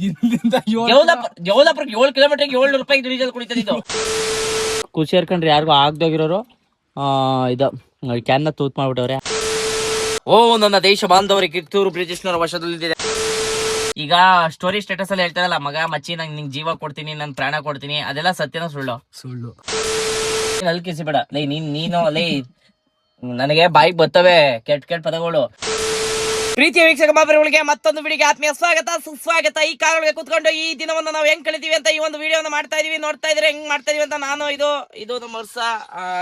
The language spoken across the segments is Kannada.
ಇಲ್ಲಿಂದ ಜವಲಾಪುರಕ್ಕೆ 7 ಕಿಲೋಮೀಟರ್ 700 ರೂಪಾಯಿ ಡೀಸೆಲ್ ಕುಡಿತದೆ ಇದು. ಖುಷಿ ಸೇರ್ಕೊಂಡ್ರೆ ಯಾರಿಗೂ ಆಗ್ದೋಗಿರೋರು ಇದು ಕ್ಯಾನ್ನ ತೂತ್ ಮಾಡ್ಬಿಟ್ಟವ್ರೆ. ಓ ನನ್ನ ದೇಶ ಬಾಂಧವರಿಗೆ ಕಿತ್ತೂರು ಬ್ರಿಟಿಷ್ನರ ವಶದಲ್ಲಿದೆ. ಈಗ ಸ್ಟೋರಿ ಸ್ಟೇಟಸ್ ಅಲ್ಲಿ ಹೇಳ್ತಾರಲ್ಲ, ಮಗ ಮಚ್ಚಿ ನಂಗೆ ನಿಂಗೆ ಜೀವ ಕೊಡ್ತೀನಿ, ನನ್ ಪ್ರಾಣ ಕೊಡ್ತೀನಿ, ಅದೆಲ್ಲ ಸತ್ಯನ ಸುಳ್ಳು ಅಲ್ಕಿಸಿ ಬೇಡ ಲೈ. ನೀನು ಲೈ ನನಗೆ ಬಾಯಿಗೆ ಬರ್ತವೆ ಕೆಟ್ಟ ಪದಗಳು. ಪ್ರೀತಿಯ ವೀಕ್ಷಕ ಮಾಪರಿಗಳಿಗೆ ಮತ್ತೊಂದು ವಿಡಿಯೋಗೆ ಆತ್ಮೀಯ ಸ್ವಾಗತ ಸುಸ್ವಾಗತ. ಈ ಕಾಲಗಳಿಗೆ ಕೂತ್ಕೊಂಡು ಈ ದಿನವನ್ನು ನಾವು ಹೆಂಗ್ ಕಳಿತೀವಿ ಅಂತ ಈ ಒಂದು ವಿಡಿಯೋನ ಮಾಡ್ತಾ ಇದೀವಿ. ನೋಡ್ತಾ ಇದ್ರೆ ಹೆಂಗ್ ಮಾಡ್ತಾ ಇದೀವಿ ಅಂತ. ನಾನು ಇದು ನಮ್ಮ ವರ್ಷ,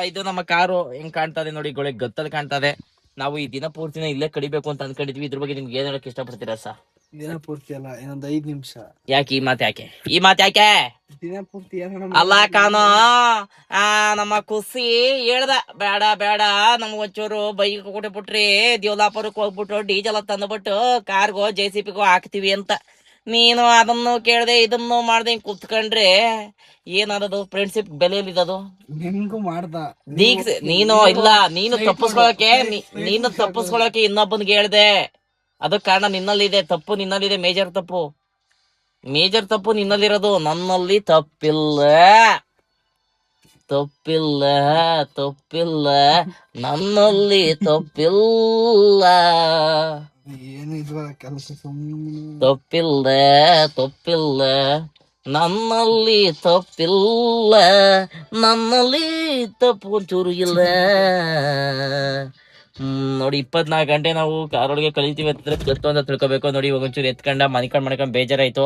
ಇದು ನಮ್ಮ ಕಾರು ಹೆಂಗ್ ಕಾಣ್ತಾ ಇದೆ ನೋಡಿ, ಗೋಳಿಗೆ ಗತ್ತಲ್ಲಿ ಕಾಣ್ತಾ ಇದೆ. ನಾವು ಈ ದಿನ ಪೂರ್ತಿನ ಇಲ್ಲೇ ಕಡಿಬೇಕು ಅಂತ ಅನ್ಕೊಂಡಿದ್ವಿ. ಇದ್ರ ಬಗ್ಗೆ ನಿಮ್ಗೆ ಏನ್ ಹೇಳಕ್ ಇಷ್ಟಪಡ್ತೀರಾ ಸರ್? ದಿನ ಪೂರ್ತಿ ಅಲ್ಲ, ಇನ್ನೊಂದು 5 ನಿಮಿಷ. ಯಾಕೆ ಈ ಮಾತು ಯಾಕೆ ದಿನ ಪೂರ್ತಿ ಅಲ್ಲ ಕಾನೋ. ನಮ್ಮ ಖುಷಿ ಹೇಳ್ದ, ಬೇಡ ನಮ್ಗ ಒಂಚೂರು ಬೈಕ್ ಕೊಟ್ಬಿಟ್ರಿ, ದೇವಲಾಪುರಕ್ಕೆ ಹೋಗ್ಬಿಟ್ಟು ಡೀಸೆಲ್ ತಂದ್ಬಿಟ್ಟು ಕಾರ್ಗೋ JCPಗೋ ಹಾಕ್ತಿವಿ ಅಂತ. ನೀನು ಅದನ್ನು ಕೇಳ್ದೆ ಇದನ್ನು ಮಾಡ್ದೆ ಕುತ್ಕೊಂಡ್ರೆ ಏನದು ಫ್ರೆಂಡ್ಶಿಪ್ ಬೆಲೆಯಲ್ಲಿದ್ದು? ನಿಮ್ಗೂ ಮಾಡ್ದ ನೀನು ಇಲ್ಲ, ನೀನು ತಪ್ಪಿಸ್ಕೊಳಕ್ಕೆ ಇನ್ನೊಬ್ಬನ್ಗೆ ಹೇಳ್ದೆ. ಅದಕ್ಕೆ ಕಾರಣ ನಿನ್ನಲ್ಲಿದೆ ತಪ್ಪು, ನಿನ್ನಲ್ಲಿದೆ ಮೇಜರ್ ತಪ್ಪು ನಿನ್ನಲ್ಲಿರೋದು. ನನ್ನಲ್ಲಿ ತಪ್ಪಿಲ್ಲ, ನನ್ನಲ್ಲಿ ತಪ್ಪಿಲ್ಲ, ಏನು ಇದ್ರ ಕೆಲಸ. ತಪ್ಪಿಲ್ಲ, ನನ್ನಲ್ಲಿ ತಪ್ಪಿಲ್ಲ, ನನ್ನಲ್ಲಿ ತಪ್ಪು ಒಂಚೂರು ಇಲ್ಲ. ನೋಡಿ 24 ಗಂಟೆ ನಾವು ಕಾರೊಳಗೆ ಕಲಿತೀವಿ ಅಂತಂದ್ರೆ ಗೊತ್ತು ಅಂತ ತಿಳ್ಕೊಬೇಕು. ನೋಡಿ ಇವಾಗ ಒಂಚೂರು ಎತ್ಕೊಂಡ ಮನಿಕೊಂಡ್ ಬೇಜಾರಾಯ್ತು.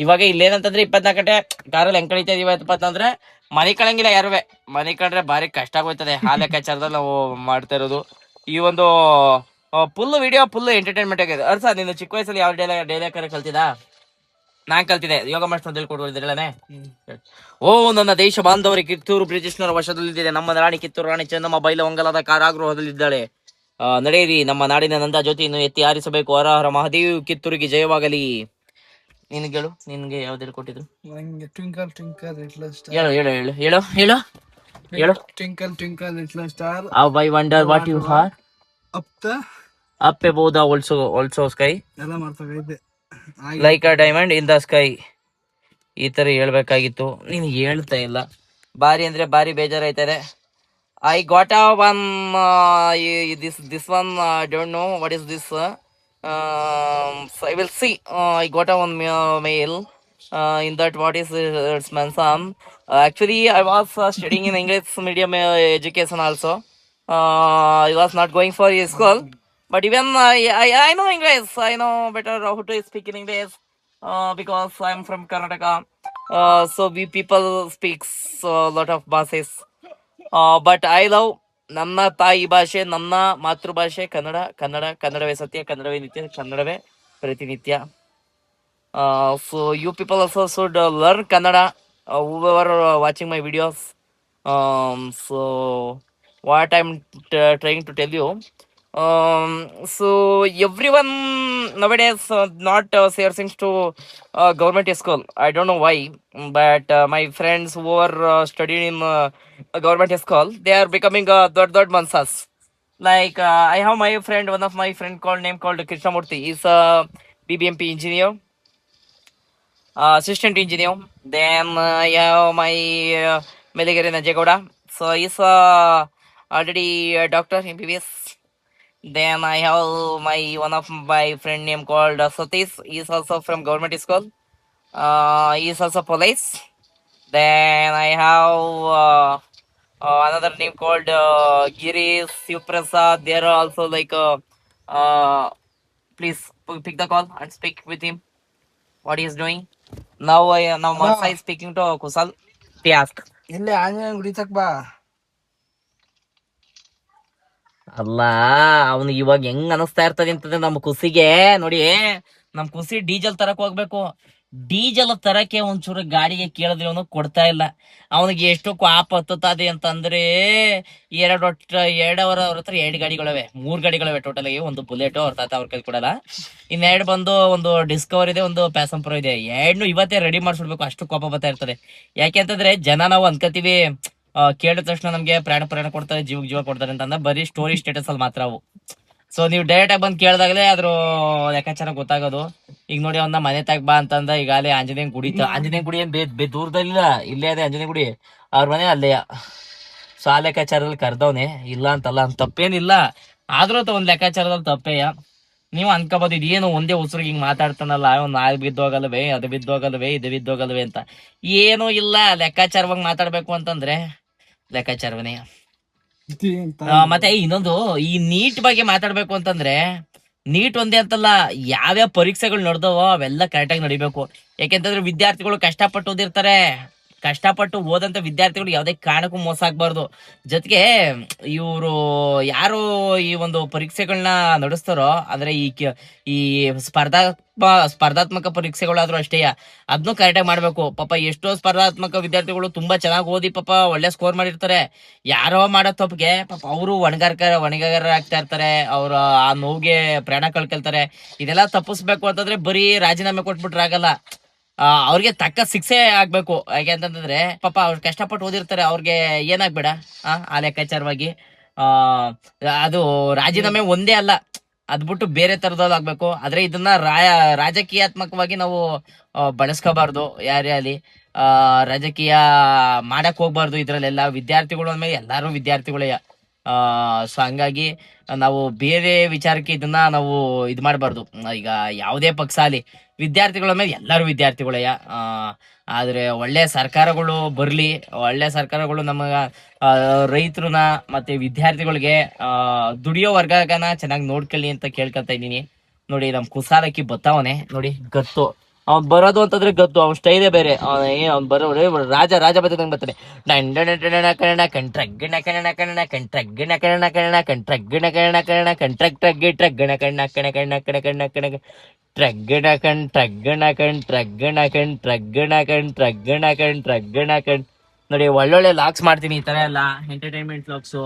ಇವಾಗ ಇಲ್ಲೇನಂತಂದ್ರೆ 24 ಗಂಟೆ ಕಾರಲ್ಲಿ ಹೆಂಗ್ ಕಳಿತಾ ಇದೀವಿ ಅಂತಂದ್ರೆ ಮನಿಕಳಂಗಿಲ್ಲ ಯಾರುವೆ. ಮನಿಕೊಂಡ್ರೆ ಭಾರಿ ಕಷ್ಟ ಆಗೋಯ್ತದೆ. ಆ ಲೆಕ್ಕಾಚಾರದಲ್ಲಿ ನಾವು ಮಾಡ್ತಾ ಇರೋದು ಈ ಒಂದು ಫುಲ್ ವಿಡಿಯೋ ಫುಲ್ ಎಂಟರ್ಟೈನ್ಮೆಂಟ್ ಆಗಿದೆ. ಅರ್ಥ, ನೀನು ಚಿಕ್ಕ ವಯಸ್ಸಲ್ಲಿ ಯಾವ ಡೈಲಾಗ್ ಕಲ್ತಿದ? ನಾನ್ ಕಲ್ತಿದ್ದೆ, ಯೋಗ ಮಾಸ್ಟರ್ ಹೇಳ್ಕೊಡ್ತಿದ್ರಲ್ಲೇ. ಓ ನನ್ನ ದೇಶ ಬಾಂಧವರಿಗೆ ಕಿತ್ತೂರು ಬ್ರಿಟಿಷ್ನರ ವಶದಲ್ಲಿದೆ. ನಮ್ಮ ರಾಣಿ ಕಿತ್ತೂರು ರಾಣಿ ಚೆನ್ನಮ್ಮ ಬೈಲಹೊಂಗಲದ ಕಾರಾಗೃಹದಲ್ಲಿದ್ದಾಳೆ. ನಡೆಯಿರಿ, ನಮ್ಮ ನಾಡಿನ ನಂದ ಜ್ಯೋತಿಯನ್ನು ಎತ್ತಿ ಆರಿಸಬೇಕು. ಹರ ಹರ ಮಹಾದೇವ್, ಕಿತ್ತೂರಿಗೆ ಜಯವಾಗಲಿ. ನಿನ್ಗೆ ಯಾವ್ದು ಹೇಳ್ಕೊಟ್ಟಿದ್ರು? Twinkle twinkle little star. ಹೇಳು. Twinkle twinkle little star, How I wonder what you are. Up above the also sky. ಎಲ್ಲ ಮಾಡ್ತಾ Like a diamond in the sky. ಈ ತರ ಹೇಳ್ಬೇಕಾಗಿತ್ತು, ನೀನು ಹೇಳ್ತಾ ಇಲ್ಲ. ಬಾರಿ ಅಂದ್ರೆ ಬಾರಿ ಬೇಜಾರಾಯ್ತದೆ. I got a one this one I don't know what is this. So I will see. I got a one mail in that what is its mention. Actually I was studying in English medium education also. I was not going for school, but even I know English. I know better how to speak in English because I am from Karnataka. So we people speaks a lot of bhashes. But I love ನನ್ನ ತಾಯಿ ಭಾಷೆ, ನನ್ನ ಮಾತೃಭಾಷೆ ಕನ್ನಡವೇ ಸತ್ಯ, ಕನ್ನಡವೇ ನಿತ್ಯ, ಕನ್ನಡವೇ ಪ್ರತಿನಿತ್ಯ. So you people also should learn Kannada, whoever watching my videos. So what I'm trying to tell you, so everyone nowadays not searching to government school. I don't know why, but my friends who are studying in government school, they are becoming dot mansas. Like I have my friend, one of my friend called Krishnamurthy. He's a BBMP engineer, assistant engineer. Then I have my Meligari Najagoda. So he's already a doctor MBBS. Then I have one of my friend name called Satish. He is also from government school. He is also police. Then I have another name called Giri Sivaprasad. They are also like please pick the call and speak with him. What he is doing now? Now Marsa is speaking to Kusal. They ask. ಇಲ್ಲೇ ಆಂಜನೇಯ ಗುಡಿ ತಕ್ ಬಾ. ಅಲ್ಲ ಅವನಿಗೆ ಇವಾಗ ಹೆಂಗ್ ಅನಿಸ್ತಾ ಇರ್ತದೆ ಅಂತಂದ್ರೆ, ನಮ್ಮ ಖುಷಿಗೆ ನೋಡಿ, ನಮ್ ಖುಷಿ ಡೀಸೆಲ್ ತರಕ್ ಹೋಗ್ಬೇಕು. ಡೀಸೆಲ್ ತರಕ್ಕೆ ಒಂಚೂರು ಗಾಡಿಗೆ ಕೇಳಿದ್ರೆ ಅವನು ಕೊಡ್ತಾ ಇಲ್ಲ. ಅವನಿಗೆ ಎಷ್ಟು ಕಾಪ ಹತ್ತುತ್ತದೆ ಅಂತಂದ್ರೆ, ಅವ್ರ ಹತ್ರ 2 ಗಾಡಿಗಳವೆ, 3 ಗಾಡಿಗಳವೆ ಟೋಟಲ್ ಆಗಿ. ಒಂದು ಬುಲೆಟ್ ಅವ್ರ ತಾತ ಅವ್ರ ಕೈ ಕೊಡಲ್ಲ. ಇನ್ನೆರಡು ಬಂದು ಒಂದು ಡಿಸ್ಕವರ್ ಇದೆ, ಒಂದು ಪ್ಯಾಸನ್ ಪ್ರೋ ಇದೆ. 2 ಇವತ್ತೇ ರೆಡಿ ಮಾಡಿಸ್ಬಿಡ್ಬೇಕು, ಅಷ್ಟು ಕೋಪ ಬರ್ತಾ ಇರ್ತದೆ. ಯಾಕೆ ಅಂತಂದ್ರೆ ಜನ ನಾವು ಅನ್ಕೋತೀವಿ ಕೇಳಿದ ತಕ್ಷಣ ನಮ್ಗೆ ಪ್ರಾಣ ಕೊಡ್ತಾರೆ, ಜೀವ ಕೊಡ್ತಾರೆ ಅಂತ ಬರೀ ಸ್ಟೋರಿ ಸ್ಟೇಟಸ್ ಅಲ್ಲಿ ಮಾತ್ರ ಅವು. ಸೊ ನೀವು ಡೈರೆಕ್ಟ್ ಆಗಿ ಬಂದು ಕೇಳಿದಾಗಲೇ ಅದ್ರ ಲೆಕ್ಕಾಚಾರ ಗೊತ್ತಾಗೋದು. ಈಗ ನೋಡಿ ಅವನ್ನ ಮನೆ ತಗ ಬಾ ಅಂತಂದ, ಈಗ ಅಲ್ಲಿ ಆಂಜನೇಯನ್ ಗುಡಿ ಆಂಜನೇಯ ಗುಡಿ ಏನ್ ದೂರದಲ್ಲಿಲ್ಲ, ಇಲ್ಲೇ ಅದೇ ಆಂಜನೇಯ ಗುಡಿ, ಅವ್ರ ಮನೆ ಅಲ್ಲೇ. ಸೊ ಆ ಲೆಕ್ಕಾಚಾರದಲ್ಲಿ ಕರ್ದವನೆ, ಇಲ್ಲ ಅಂತಲ್ಲ, ಅಂತ ತಪ್ಪೇನಿಲ್ಲ. ಆದ್ರೂ ಒಂದ್ ಲೆಕ್ಕಾಚಾರದಲ್ಲಿ ತಪ್ಪೇಯ. ನೀವು ಅನ್ಕೋಬಹುದು ಇದೇನು ಒಂದೇ ಉಸಿರಿಗೆ ಹಿಂಗ್ ಮಾತಾಡ್ತಾನಲ್ಲ, ಅವ್ನು ನಾಳೆ ಬಿದ್ದೋಗಲ್ವೇ, ಅದು ಬಿದ್ದೋಗಲ್ವೇ, ಇದು ಬಿದ್ದೋಗಲ್ವೇ ಅಂತ. ಏನೂ ಇಲ್ಲ, ಲೆಕ್ಕಾಚಾರವಾಗಿ ಮಾತಾಡ್ಬೇಕು ಅಂತಂದ್ರೆ ಲೆಕ್ಕಾಚಾರವನೇ. ಮತ್ತೆ ಇನ್ನೊಂದು, ಈ ನೀಟ್ ಬಗ್ಗೆ ಮಾತಾಡ್ಬೇಕು ಅಂತಂದ್ರೆ, ನೀಟ್ ಒಂದೇ ಅಂತಲ್ಲ, ಯಾವ್ಯಾವ ಪರೀಕ್ಷೆಗಳು ನಡೆದವೋ ಅವೆಲ್ಲ ಕರೆಕ್ಟಾಗಿ ನಡಿಬೇಕು. ಯಾಕೆಂತಂದ್ರೆ ವಿದ್ಯಾರ್ಥಿಗಳು ಕಷ್ಟಪಟ್ಟು ಓದಿರ್ತಾರೆ, ಕಷ್ಟಪಟ್ಟು ಓದಂತ ವಿದ್ಯಾರ್ಥಿಗಳು ಯಾವ್ದೇ ಕಾರಣಕ್ಕೂ ಮೋಸ ಆಗ್ಬಾರ್ದು. ಜೊತೆಗೆ ಇವರು ಯಾರು ಈ ಒಂದು ಪರೀಕ್ಷೆಗಳನ್ನ ನಡೆಸ್ತಾರೋ, ಅಂದ್ರೆ ಈ ಸ್ಪರ್ಧಾತ್ಮಕ ಪರೀಕ್ಷೆಗಳಾದ್ರೂ ಅಷ್ಟೇ, ಅದನ್ನು ಕರೆಕ್ಟಾಗಿ ಮಾಡ್ಬೇಕು. ಪಾಪ ಎಷ್ಟೋ ಸ್ಪರ್ಧಾತ್ಮಕ ವಿದ್ಯಾರ್ಥಿಗಳು ತುಂಬಾ ಚೆನ್ನಾಗಿ ಓದಿ ಪಾಪ ಒಳ್ಳೆ ಸ್ಕೋರ್ ಮಾಡಿರ್ತಾರೆ. ಯಾರೋ ಮಾಡೋ ತಪ್ಪಿಗೆ ಪಾಪ ಅವರು ಹೊಣೆಗಾರ ಆಗ್ತಾ ಇರ್ತಾರೆ, ಅವ್ರ ಆ ನೋವಿಗೆ ಪ್ರಾಣ ಕಳ್ಕೊಳ್ತಾರೆ. ಇದೆಲ್ಲ ತಪ್ಪಿಸ್ಬೇಕು ಅಂತಂದ್ರೆ ಬರೀ ರಾಜೀನಾಮೆ ಕೊಟ್ಬಿಟ್ರೆ ಆಗಲ್ಲ, ಅವ್ರಿಗೆ ತಕ್ಕ ಶಿಕ್ಷೆ ಆಗ್ಬೇಕು. ಯಾಕೆ ಅಂತಂದ್ರೆ ಪಾಪ ಅವ್ರು ಕಷ್ಟಪಟ್ಟು ಓದಿರ್ತಾರೆ, ಅವ್ರಿಗೆ ಏನಾಗ್ಬೇಡ ಆ ಲೆಕ್ಕಾಚಾರವಾಗಿ ಅದು ರಾಜೀನಾಮೆ ಒಂದೇ ಅಲ್ಲ, ಅದ್ಬಿಟ್ಟು ಬೇರೆ ತರದಲ್ಲಿ ಆಗ್ಬೇಕು. ಆದ್ರೆ ಇದನ್ನ ರಾಜಕೀಯಾತ್ಮಕವಾಗಿ ನಾವು ಬಳಸ್ಕೋಬಾರ್ದು. ಯಾರೇ ಅಲ್ಲಿ ರಾಜಕೀಯ ಮಾಡಕ್ ಹೋಗ್ಬಾರ್ದು. ಇದ್ರಲ್ಲೆಲ್ಲ ವಿದ್ಯಾರ್ಥಿಗಳು ಅಂದ್ಮೇಲೆ ಎಲ್ಲಾರು ವಿದ್ಯಾರ್ಥಿಗಳೇ. ಸೊ ಹಂಗಾಗಿ ನಾವು ಬೇರೆ ವಿಚಾರಕ್ಕೆ ಇದನ್ನ ನಾವು ಇದ್ ಮಾಡಬಾರ್ದು. ಈಗ ಯಾವುದೇ ಪಕ್ಷ ಅಲ್ಲಿ ವಿದ್ಯಾರ್ಥಿಗಳ ಮೇಲೆ ಎಲ್ಲರೂ ವಿದ್ಯಾರ್ಥಿಗಳೇ. ಆದ್ರೆ ಒಳ್ಳೆ ಸರ್ಕಾರಗಳು ಬರ್ಲಿ, ಒಳ್ಳೆ ಸರ್ಕಾರಗಳು ನಮಗ ರೈತರನ್ನ ಮತ್ತೆ ವಿದ್ಯಾರ್ಥಿಗಳಿಗೆ ದುಡಿಯೋ ವರ್ಗನ ಚೆನ್ನಾಗಿ ನೋಡ್ಕೊಳ್ಳಿ ಅಂತ ಕೇಳ್ಕೊಂತ ಇದೀನಿ. ನೋಡಿ ನಮ್ ಕುಸಾಲಕ್ಕಿ ಬತ್ತಾವನೆ ನೋಡಿ, ಗತ್ತು ಅವ್ನ್ ಬರೋದು ಅಂತಂದ್ರೆ ಗತ್ತು, ಅವ್ನ ಸ್ಟೈಲೇ ಬೇರೆ. ಅವ್ನ್ ಬರೋ ರಾಜ ಬತ್ತದಂಗ್ ಬರ್ತಾನೆ. ನೋಡಿ ಒಳ್ಳೊಳ್ಳೆ ಲಾಕ್ಸ್ ಮಾಡ್ತೀನಿ, ಈ ತರ ಎಲ್ಲ ಎಂಟರ್ಟೈನ್ಮೆಂಟ್ ಲಾಕ್ಸು,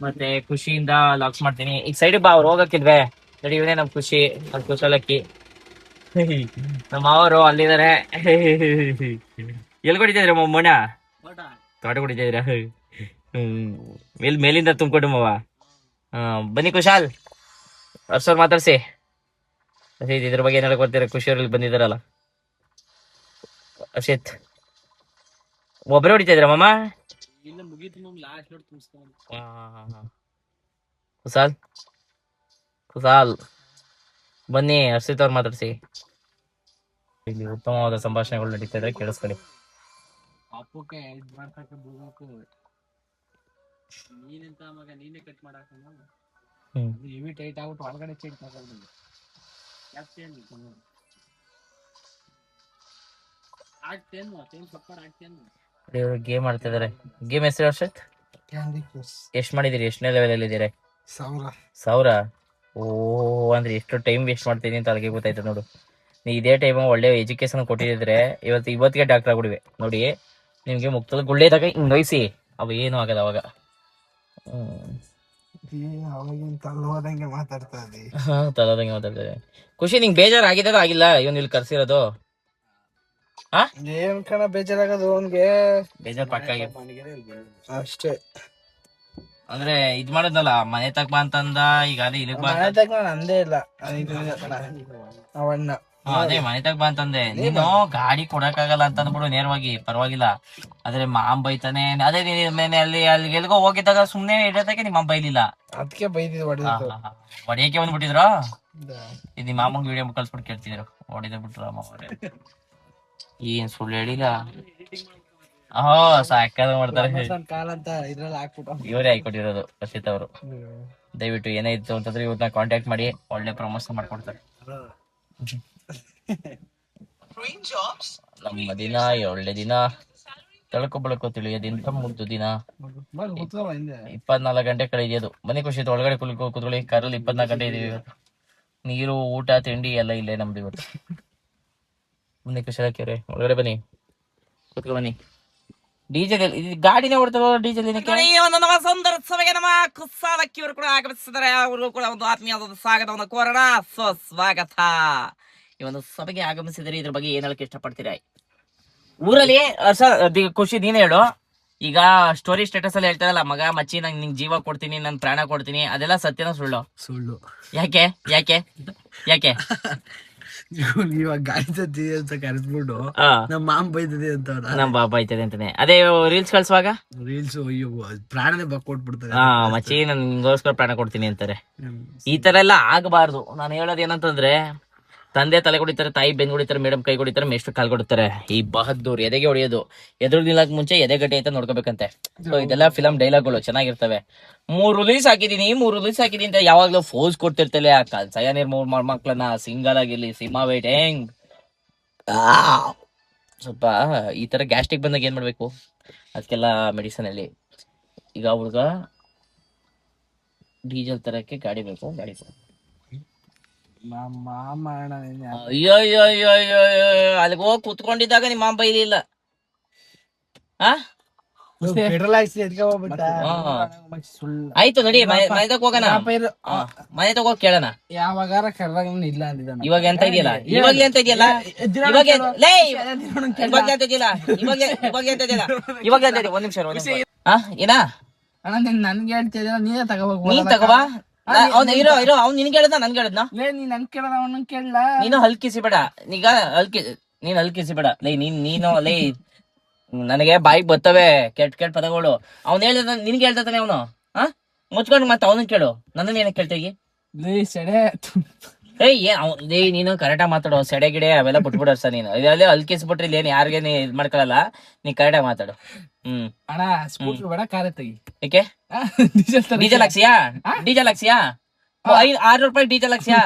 ಮತ್ತೆ ಖುಷಿಯಿಂದ ಲಾಕ್ಸ್ ಮಾಡ್ತೀನಿ. ಈಗ ಸೈಡ್ ಬಾ, ಅವ್ರು ಹೋಗಕ್ಕಿಲ್ವೇ? ನೋಡಿ ಇವನೇ ನಮ್ ಖುಷಿ, ನಮ್ ಕುಶಾಲಕ್ಕಿ. ನಮ್ಮ ಅವರು ಅಲ್ಲಿದ್ದಾರೆ. ಎಲ್ಲಿ ಕೊಟ್ಟಿದ್ರ ಮೊಣ್ಣ? ತೋಟ ಕೊಟ್ಟಿದ್ರ? ಮೇಲಿಂದ ತುಂಬಿಕೊಟ್ಟು ಮವ. ಬನ್ನಿ ಕುಶಾಲ್, ಅರ್ಸೋರ್ ಮಾತಾಡ್ಸಿ. ಇದ್ರ ಬಗ್ಗೆ ಏನಾರ ಕೊಡ್ತೀರ? ಖುಷಿಯವ್ರಲ್ಲಿ ಬಂದಿದಾರಲ್ಲ. ಅರ್ಷಿತ್ ಒಬ್ಬರೇ ಹೊಡಿತಾ ಇದ್ರ ಮಾಮ? ಕುಶಾಲ್ ಬನ್ನಿ, ಹರ್ಷಿತ್ ಅವ್ರು ಮಾತಾಡ್ಸಿ. ಇಲ್ಲಿ ಉತ್ತಮವಾದ ಸಂಭಾಷಣೆಗಳು ನಡೀತಾ ಇದ್ರೆ ಕೇಳಿಸ್ಕೊಳ್ಳಿ. ಗೇಮ್ ಆಡ್ತಾ ಇದಾರೆ. ಗೇಮ್ ಹೆಸರು ಹರ್ಷಿತ್? ಎಷ್ಟ್ ಮಾಡಿದಿರಿ? ಎಷ್ಟನೇ ಲೆವೆಲ್ ಅಲ್ಲಿ ಇದ್ದೀರಾ? 1000. ಓ ಅಂದ್ರೆ ಎಷ್ಟು ಟೈಮ್ ವೇಸ್ಟ್ ಮಾಡ್ತೀನಿ ಅಂತ ಅಲ್ಲಿಗೆ ಗೊತ್ತಾಯ್ತು ನೋಡು. ನೀ ಇದೇ ಟೈಮ್ ಒಳ್ಳೆ ಎಜುಕೇಶನ್ ಕೊಟ್ಟಿದ್ರೆ ಇವತ್ತಿಗೆ ಡಾಕ್ಟರ್ ಆಗ್ಬಿಡಿವೆ. ನೋಡಿ ನಿಮ್ಗೆ ಮುಕ್ತದ ಗುಳ್ಳೆದಾಗ ಹಿಂಗ್ ನೋಯ್ಸಿ ಅವ ಏನು ಆಗದ ಅವಾಗ. ತಲ್ಲೋದಂಗೆ ಮಾತಾಡ್ತಾ ಇದ್ದೆ. ಖುಷಿ ನಿಂಗೆ ಬೇಜಾರು ಆಗಿದ ಆಗಿಲ್ಲ ಇವನ್ ಇಲ್ಲಿ ಕರ್ಸಿರೋದು? ಏನ್ ಕಣ ಬೇಜಾರಾಗದು ಅವನ್ಗೆ? ಬೇಜಾರ್ ಪಕ್ಕ ಅಷ್ಟೇ. ಅಂದ್ರೆ ಇದ್ ಮಾಡದಲ್ಲ, ಮನೆ ತಗ ಬಾ ಅಂತಂದ. ಈಗ ಅದೇ ಇಲ್ಲಿಗ್ ಬಾ ಅಂದೇ ಇಲ್ಲ ಅವಣ್ಣ. ಅದೇ ಮನೆ ತಗ ಬಾ ಅಂತಂದೆ. ನೀನು ಗಾಡಿ ಕೊಡಕ್ಕಾಗಲ್ಲ ಅಂತ ಅಂದ್ಬಿಡು ನೇರವಾಗಿ, ಪರವಾಗಿಲ್ಲ. ಆದ್ರೆ ಮಾಮ್ ಬೈತಾನೆ. ಅದೇ ಅಲ್ಲಿ ಎಲ್ಗೋ ಹೋಗಿದ್ದಾಗ ಸುಮ್ನೆ ಇಡೋದಕ್ಕೆ ನಿಮ್ಮ ಮಾಮ್ ಬೈಲಿಲ್ಲ, ಅದಕ್ಕೆ ಬೈದಿದ್ ಹೊಡಿಯಕ್ಕೆ ಬಂದ್ಬಿಟ್ಟಿದ್ರು. ಇದು ನಿಮ್ಮ ಮಾಮಂಗ್ ವಿಡಿಯೋ ಕಳ್ಸ್ಬಿಟ್ಟು ಕೇಳ್ತಿದ್ರು, ಹೊಡಿದ ಬಿಟ್ರು ಅಮ್ಮ ಅವ್ರೆ. ಏನ್ ಸುಳ್ಳು ಹೇಳಿಲ್ಲ. ಸಾಕಾದ ಮಾಡ್ತಾರೆ. ಇವರೇ ಹಾಕೊಟ್ಟಿರೋದು ಹರ್ಷಿತ್ ಅವರು. ದಯವಿಟ್ಟು ಏನೇ ಇತ್ತು ಅಂತಂದ್ರೆ ಇವ್ರನ್ನ ಕಾಂಟ್ಯಾಕ್ಟ್ ಮಾಡಿ, ಒಳ್ಳೆ ಪ್ರಮೋಷನ್ ಮಾಡ್ಕೊಡ್ತಾರೆ. ನಮ್ಮ ದಿನ ಒಳ್ಳೆ ದಿನ, ತಳ್ಕೊ ಬೆಳಕೊ ತಿಳಿಯೋದಿಂತ ಮುಗ್ದು ದಿನ. 24 ಗಂಟೆ ಕಳೆಯೋದು. ಬನ್ನಿ ಖುಷಿ, ಒಳಗಡೆ ಕುತ್ಕೊಳ್ಳಿ. ಕಾರಲ್ಲಿ 24 ಗಂಟೆ ಇದೀವಿ. ನೀರು, ಊಟ, ತಿಂಡಿ ಎಲ್ಲ ಇಲ್ಲೇ ನಮ್ದು ಇವತ್ತು. ಬನ್ನಿ ಕುಶಲಕ್ಕಿವ್ರೆ, ಒಳಗಡೆ ಬನ್ನಿ, ಕೂತ್ಕೊ ಬನ್ನಿ. ಡಿಜೆ ಗಾಡಿನೇ ಓಡ್ತಾವ. ಡಿಜೆ ಸುಂದರ ಸಭೆಗೆ ನಮ್ಮ ಕುಸಾಲಕ್ಕಿಯವರು ಕೂಡ ಆಗಮಿಸಿದ್ದಾರೆ. ಅವರು ಕೂಡ ಒಂದು ಆತ್ಮೀಯವಾದ ಸ್ವಾಗತವನ್ನು ಕೋರೋಣ. ಸ್ವಾಗತ. ಈ ಒಂದು ಸಭೆಗೆ ಆಗಮಿಸಿದರೆ ಇದ್ರ ಬಗ್ಗೆ ಏನ್ ಹೇಳಕ್ ಇಷ್ಟಪಡ್ತೀರಾ? ಊರಲ್ಲಿ ಖುಷಿ ನೀನ್ ಹೇಳು, ಈಗ ಸ್ಟೋರಿ ಸ್ಟೇಟಸ್ ಅಲ್ಲಿ ಹೇಳ್ತಾರಲ್ಲ, ಮಗ ಮಚ್ಚಿ ನಂಗೆ ನಿಂಗೆ ಜೀವ ಕೊಡ್ತೀನಿ, ನನ್ ಪ್ರಾಣ ಕೊಡ್ತೀನಿ, ಅದೆಲ್ಲ ಸತ್ಯನ ಸುಳ್ಳು? ಸುಳ್ಳು. ಯಾಕೆ ಯಾಕೆ ಯಾಕೆ? ಇವಾಗ ಗಾಡಿ ತತ್ತಿ ಅಂತ ಕರೆಸ್ಬಿಟ್ಟು ನಮ್ಮ ಮಾಮ್ ಬೈತದೆ ಅಂತ ನಮ್ ಬಾಬಾ ಐತದೆ ಅಂತಾನೆ. ಅದೇ ರೀಲ್ಸ್ ಕಳ್ಸುವಾಗ ರೀಲ್ಸ್ ಅಯ್ಯೋ ಪ್ರಾಣನೇ ಕೊಟ್ಬಿಡ್ತಾರೆ. ಮಚ್ಚಿ ನನ್ ನಿಂಗೋಸ್ಕರ ಪ್ರಾಣ ಕೊಡ್ತೀನಿ ಅಂತಾರೆ. ಈ ತರ ಎಲ್ಲ ಆಗಬಾರ್ದು. ನಾನು ಹೇಳೋದು ಏನಂತಂದ್ರೆ, ತಂದೆ ತಲೆ ಕೊಡಿತಾರೆ, ತಾಯಿ ಬೆನ್ ಹೊಡಿತಾರೆ, ಮೇಡಮ್ ಕೈ ಕೊಡಿತಾರೆ, ಮೇಷ್ಟ್ರು ಕಾಲ್ ಕೊಡ್ತಾರೆ. ಈ ಬಹದ್ದೂರ್ ಎದೆಗೆ ಹೊಡೆಯೋದು, ಎದುರು ನಿಲ್ಲಕ್ ಮುಂಚೆ ಎದೆ ಗಟ್ಟಿ ಐತೆ ನೋಡ್ಕೋಬೇಕಂತೆ. ಸೊ ಇದೆಲ್ಲ ಫಿಲಂ ಡೈಲಾಗ್ಗಳು ಚೆನ್ನಾಗಿರ್ತವೆ. 3 ರಿಲೀಸ್ ಹಾಕಿದೀನಿ ಅಂತ ಯಾವಾಗ್ಲೂ ಫೋರ್ಸ್ ಕೊಡ್ತಿರ್ತಲೆ. ಆ ಸಯಾನೀರ್ 3 ಮಕ್ಳನ್ನ ಸಿಂಗಲ್ ಆಗಿರ್ಲಿ, ಸಿನಿಮಾ ವೇಟ್ ಹೆಂಗ್ ಸ್ವಲ್ಪ ಈ ತರ ಗ್ಯಾಸ್ಟ್ರಿಕ್ ಬಂದಾಗ ಏನ್ ಮಾಡ್ಬೇಕು, ಅದಕ್ಕೆಲ್ಲ ಮೆಡಿಸನ್ ಅಲ್ಲಿ. ಈಗ ಹುಡ್ಗ ಡೀಸೆಲ್ ತರಕ್ಕೆ ಗಾಡಿ ಬೇಕು, ಗಾಡಿ ಅಯ್ಯೋ ಅಯ್ಯೋ ಅಯ್ಯೋ ಅಯ್ಯೋ ಅಲ್ಲಿಗೆ ಹೋಗಿ ಕುತ್ಕೊಂಡಿದ್ದಾಗ ನಿಮ್ಮ ಮಾಮ ಬೈಲಿಲ್ಲ. ಆಯ್ತು ನಡಿ, ಮನೆ ತಗ ಹೋಗೋಣ, ಮನೆ ತಗ ಹೋಗಿ ಕೇಳೋಣ. ಯಾವಾಗಾರ ಕರ್ದಾಗ ಇಲ್ಲ ಅಂದಿದ್ದಾನ. ಇವಾಗ ಎಂತ ಇದೆಯಲ್ಲ, ಇವಾಗ್ಲೇ ಎಂತ ಇದೆಯಲ್ಲ, ಇವಾಗ ಒಂದ್ ನಿಮಿಷ ಏನಾ ಅಣ್ಣ ನೀನ್ ನನ್ಗೆ ಹೇಳ್ತಿದ್ದ, ನೀನೇ ತಗೋಬೇಕು. ನೀನ್ ತಗೋಬಾ. ಅವ್ನು ಅವ್ನು ನಿನ್ಗೆ ಹೇಳದ, ನನ್ಗೆ ಹೇಳದ್ನ? ನೀನ್ ನನ್ ಕೇಳದ, ಅವನ ಕೇಳಲ್ಲ. ನೀನು ಹಲ್ಕಿಸಿ ಬೇಡ, ಈಗ ನೀನ್ ಹಲ್ಕಿಸಿ ಬೇಡ. ನೀನು ಲೈ ನನಗೆ ಬಾಯಿಗೆ ಬರ್ತವೆ ಕೆಟ್ಟ ಪದಗಳು. ಅವ್ನು ಹೇಳ್ದ, ನಿನ್ಗೆ ಹೇಳ್ತಾನೆ ಅವನು. ಮುಚ್ಕೊಂಡು ಮತ್ತೆ ಅವನು ಕೇಳು, ನನ್ನನ್ನ ಏನಕ್ಕೆ ಕೇಳ್ತೀಗಿ? ನೀನು ಕರೆಕ್ಟಾಗಿ ಮಾತಾಡು. ಸೆಡೆ ಗಿಡೆ ಅವೆಲ್ಲ ಬಿಟ್ಬಿಡ ಸರ್. ನೀನು ಇದೆಲ್ಲ ಹಲ್ಕಿಸ್ಬಿಟ್ರಿ, ಇಲ್ಲಿ ಏನ್ ಯಾರಿಗೇನು ಇದ್ ಮಾಡ್ಕೊಳಲ್ಲ. ನೀ ಕರೆಕ್ಟಾಗಿ ಮಾತಾಡು. ಅಣ್ಣ ಸ್ಕೂಟರ್ ಬೇಡ, ಕಾರ್ ತೆಗಿ. ಏಕೆ? ಡೀಸೆಲ್ ಹಾಕ್ಸಿಯಾ? 600 ರೂಪಾಯಿ ಡೀಸೆಲ್ ಹಾಕ್ಸಿಯಾ?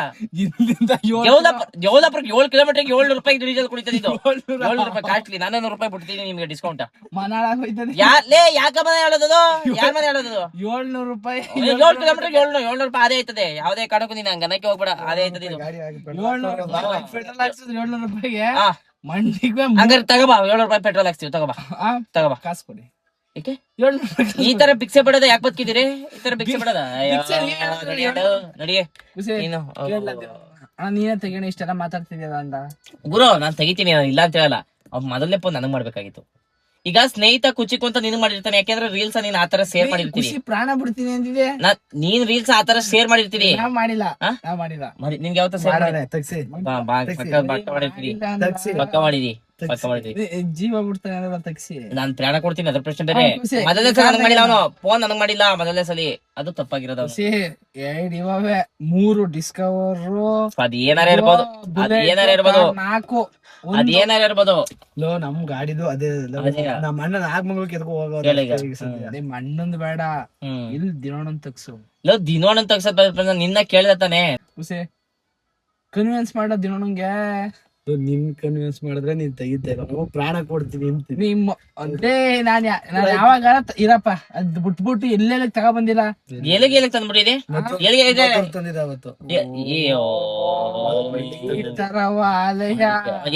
ದೇವದಾಪುರಕ್ಕೆ 7 ಕಿಲೋಮೀಟರ್ಗೆ 700 ರೂಪಾಯಿ ಡೀಸೆಲ್ ಕುಡಿತದೆ. ಇದು 700 ರೂಪಾಯಿ ಕಾಸ್ಟ್ಲಿ. 400 ರೂಪಾಯಿ ಬಿಡ್ತೀನಿ ನಿಮ್ಗೆ ಡಿಸ್ಕೌಂಟ್. ಯಾಕ ಮನೆ ಹೇಳೋದು? ಯಾರ ಮನೆ ಹೇಳೋದು? 700 ರೂಪಾಯಿ 7 ಕಿಲೋಮೀಟರ್ಗೆ 700 ರೂಪಾಯಿ ಅದೇ ಆಯ್ತದೆ. ಯಾವುದೇ ಕಾರಣಕ್ಕೂ ನೀನು ಹಂಗನಕ್ಕೆ ಹೋಗ್ಬೇಡ, ಅದೇ ಆಯ್ತದೆ ಇದು. ಪೆಟ್ರೋಲ್ ಹಾಕ್ಸಿದ್ರೆ 700 ರೂಪಾಯಿಗೆ ಹಂಗಾರೆ ತಗೋಬಾ, 700 ರೂಪಾಯಿ ಪೆಟ್ರೋಲ್ ಹಾಕ್ಸ್ತೀವಿ. ತಗೋಬಾ ಕಾಸು ಕೊಡಿ. ಈ ತರ ಭಿಕ್ಷೆ ಬಿಡೋದ ಯಾಕೆ ಬದುಕಿದಿರಿ? ಈ ತರ ಭಿಕ್ಷೆ ಬಿಡೋದ ನಡಿಯೇ ನೀನೇ ತೆಗೀಣ. ಇಷ್ಟೆಲ್ಲ ಮಾತಾಡ್ತಿದ್ಯಲ್ಲ ಅಂದ ಗುರು. ನಾನ್ ತೆಗಿತೀನಿ, ಇಲ್ಲ ಅಂತ ಹೇಳಲ್ಲ. ಅವ್ ಮೊದಲನೇ ಫೋನ್ ನನಗ್ ಮಾಡ್ಬೇಕಾಗಿತ್ತು. ಈಗ ಸ್ನೇಹಿತ ಕುಚಿಕು ಅಂತ ನೀನು ಮಾಡಿರ್ತಾನೆ, ಯಾಕೆಂದ್ರೆ ರೀಲ್ಸ್ ನೀನ್ ಆತರ ಶೇರ್ ಮಾಡಿರ್ತೀನಿ. ಪ್ರಾಣ ಬಿಡ್ತೀನಿ ಅಂತಿದೆ. ನೀನ್ ರೀಲ್ಸ್ ಆತರ ಶೇರ್ ಮಾಡಿರ್ತೀನಿ. ಮಾಡಿಲ್ಲ. ನಿನ್ಗೆ ಯಾವತ್ತ ಜೀವ ಬಿಡ್ತಾನೆ ತಗ್ಸಿ. ನಾನ್ ಪ್ರಾಣ ಕೊಡ್ತೀನಿ, ಅದ್ರ ಪ್ರಶ್ನೆ ಬೇರೆ. ಮೊದಲನೇ ಸಲ ನನಗ್ ಮಾಡಿಲ್ಲ ಅವನು, ಫೋನ್ ನನಗ್ ಮಾಡಿಲ್ಲ ಮೊದಲನೇ ಸಲ. ಅದು ತಪ್ಪಾಗಿರೋದು. 3 ಡಿಸ್ಕವರ್, ಅದೇನಾರ ಇರ್ಬೋದು, 4 ಅದೇನಾರ ಇರ್ಬೋದು. ನಮ್ ಗಾಡಿದು ಅದೇ ನಮ್ಮ ಅಣ್ಣನ ಆಗ್ಮಂಗ್ಳಕ್ಕೆ ಎದ್ಕೊ ಹೋಗೋದು. ನಿಮ್ಮ ಅಣ್ಣಂದು ಬೇಡ, ಇಲ್ಲಿ ದಿನೋಣನ್ ತಗ್ಸು. ದಿನೋಣನ್ ತಗ್ಸದ್ ನಿನ್ನ ಕೇಳಿದ ತಾನೆ. ಕನ್ವಿನ್ಸ್ ಮಾಡ ದಿನೋಣಂಗೆ. ನಿನ್ ಕನ್ವಿನ್ಸ್ ಮಾಡಿದ್ರೆ ನೀನ್ ತೆಗಿತಾ ಇಲ್ಲ, ಪ್ರಾಣ ಕೊಡ್ತೀನಿ ಅಂತ. ನಿಮ್ಮ ಅಂದ್ರೆ ನಾನ್ ಯಾವಾಗ ಇರಪ್ಪ, ಅದ್ ಬಿಟ್ಬಿಟ್ಟು ಎಲ್ಲೆಲ್ಲ ತಗೋ ಬಂದಿಲ್ಲ. ಎಲ್ಲಿಗೆ ತಂದ್ಬಿಟ್ಟಿದೆ? ತಂದಿದ್ದ ಅವತ್ತು.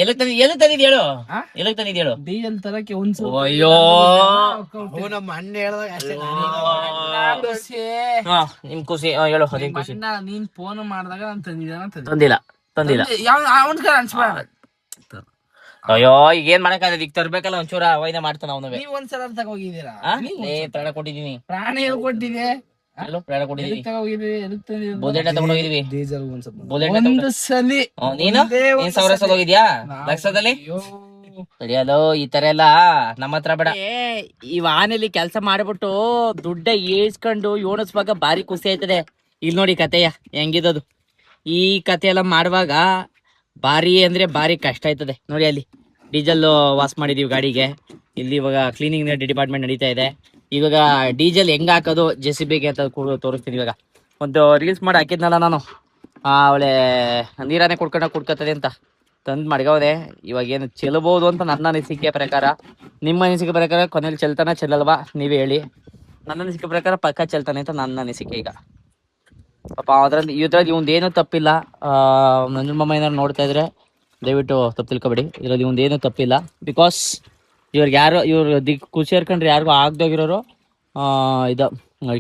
ಎಲ್ಲಿ ತಂದಿದ್ ಹೇಳು, ಎಲ್ಲಿ ತಂದಿದ್ ಹೇಳು? ಡೀಸೆಲ್ ತರಕ್ಕೆ ಒಂದ್ಸು. ಅಯ್ಯೋ ನಮ್ಮ ಅಣ್ಣ ಹೇಳ್ದಾಗ ಅಷ್ಟೇ. ನಿಮ್ ಖುಷಿ ಹೇಳು. ಖುಷಿ ನೀನ್ ಫೋನ್ ಮಾಡಿದಾಗ ನಾನು ತಂದಿಲ್ಲ. ಅಯ್ಯೋ ಈಗ ಏನ್ ಮಾಡಕ್ಕಾಗದ? ಈಗ ತರ್ಬೇಕಲ್ಲ ಒಂಚೂರ, ಅವೈದ ಮಾಡ್ತಾನ ಅವನು. ನೀವ್ ಒಂದ್ಸಲ ತಗೋಗಿದ್ದೀರಾ? ಪ್ರಾಣ ಕೊಟ್ಟಿದೀನಿ. ಪ್ರಾಣ ಕೊಟ್ಟಿದೆ, ಪ್ರಾಣ ಕೊಟ್ಟಿದೀನಿ. ಬುಲೆಟ್ ತಗೊಂಡೋಗಿದೀವಿ. ಒಂದು ಸಲಿ ನೀನು 1000 ಸಲ ಹೋಗಿದ್ಯಾ ಲಕ್ಷದಲ್ಲಿ? ಸರಿಯಲ್ಲ, ಈ ತರ ಎಲ್ಲಾ ನಮ್ಮ ಹತ್ರ ಬೇಡ. ಈ ವಾಹನಲ್ಲಿ ಕೆಲ್ಸ ಮಾಡ್ಬಿಟ್ಟು ದುಡ್ಡ ಏಸ್ಕೊಂಡು ಯೋಣಿಸ್ವಾಗ ಬಾರಿ ಖುಷಿ ಆಯ್ತದೆ. ಇಲ್ಲಿ ನೋಡಿ ಕತೆಯ ಹೆಂಗಿದದು. ಈ ಕತೆ ಎಲ್ಲ ಮಾಡುವಾಗ ಭಾರಿ ಅಂದ್ರೆ ಭಾರಿ ಕಷ್ಟ ಆಯ್ತದೆ ನೋಡಿ. ಅಲ್ಲಿ ಡೀಸೆಲ್ ವಾಸ್ ಮಾಡಿದೀವಿ ಗಾಡಿಗೆ. ಇಲ್ಲಿ ಇವಾಗ ಕ್ಲೀನಿಂಗ್ ಡಿಪಾರ್ಟ್ಮೆಂಟ್ ನಡೀತಾ ಇದೆ. ಇವಾಗ ಡೀಸೆಲ್ ಹೆಂಗ್ ಹಾಕೋದು JCB ಗೆ ಅಂತ ತೋರಿಸ್ತೀನಿ. ಇವಾಗ ಒಂದು ರೀಲ್ಸ್ ಮಾಡಿ ಹಾಕಿದ್ನಲ್ಲ ನಾನು, ಅವಳೆ ನೀರಾನೆ ಕುಡ್ಕೊತದೆ ಅಂತ ತಂದ್ ಮಡ್ಗವದೆ. ಇವಾಗ ಏನು ಚೆಲ್ಲಬಹುದು ಅಂತ ನನ್ನ ಅನಿಸಿಕೆ ಪ್ರಕಾರ. ನಿಮ್ಮ ಅನಿಸಿಕೆ ಪ್ರಕಾರ ಕೊನೆಯಲ್ಲಿ ಚೆಲ್ತಾನ ಚೆಲ್ಲಲ್ವಾ ನೀವೇ ಹೇಳಿ. ನನ್ನ ಅನಿಸಿಕೆ ಪ್ರಕಾರ ಪಕ್ಕ ಚೆಲ್ತಾನೆ ಅಂತ ನನ್ನ ಅನಿಸಿಕೆ. ಈಗ ಪಾಪ ಇದ್ರಲ್ಲಿ ಇವಂದೇನು ತಪ್ಪಿಲ್ಲ. ನಂಜುಮಮ್ಮ ಏನಾರು ನೋಡ್ತಾ ಇದ್ರೆ ದಯವಿಟ್ಟು ತಪ್ಪು ತಿಳ್ಕೊಬೇಡಿ. ಇದ್ರಲ್ಲಿ ಇವಂದೇನು ತಪ್ಪಿಲ್ಲ. ಬಿಕಾಸ್ ಇವ್ರಿಗೆ ಯಾರು ಇವ್ರು ಖುಷಿ ಇರ್ಕೊಂಡ್ರೆ ಯಾರಿಗೂ ಆಗ್ದೋಗಿರೋರು ಇದು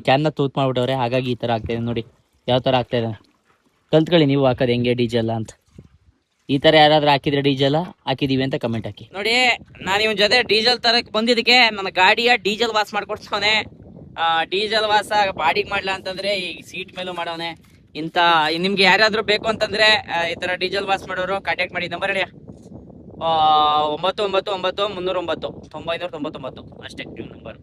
ಕ್ಯಾನ್ನ ತೂತ್ ಮಾಡ್ಬಿಟ್ಟವ್ರೆ. ಹಾಗಾಗಿ ಈ ಥರ ಆಗ್ತಾಯಿದೆ ನೋಡಿ, ಯಾವ ಥರ ಆಗ್ತಾಯಿದೆ. ಕಲ್ತ್ಕೊಳ್ಳಿ ನೀವು ಹಾಕೋದು ಹೆಂಗೆ ಡೀಜೆಲ್ಲ ಅಂತ. ಈ ತರ ಯಾರಾದ್ರೂ ಹಾಕಿದ್ರೆ ಡೀಸೆಲ್ ಹಾಕಿದೀವಿ ಅಂತ ಕಮೆಂಟ್ ಹಾಕಿ. ನೋಡಿ, ನಾನು ಇವನ್ ಜೊತೆ ಡೀಸೆಲ್ ತರಕ್ ಬಂದಿದ್ದಕ್ಕೆ ನನ್ನ ಗಾಡಿಯ ಡೀಸೆಲ್ ವಾಸ್ ಮಾಡ್ಕೊಡ್ತಾವನೆ. ಡೀಸೆಲ್ ವಾಸ ಬಾಡಿಗೆ ಮಾಡ್ಲಾ ಅಂತಂದ್ರೆ ಈ ಸೀಟ್ ಮೇಲೂ ಮಾಡೋನೆ. ಇಂತ ನಿಮ್ಗೆ ಯಾರಾದ್ರೂ ಬೇಕು ಅಂತಂದ್ರೆ ಈ ತರ ಡೀಸೆಲ್ ವಾಸ್ ಮಾಡೋರು ಕಾಂಟ್ಯಾಕ್ಟ್ ಮಾಡಿ. ನಂಬರ್ ಹೇಳಿ, 999 309 999 ಅಷ್ಟೇ ನಂಬರ್.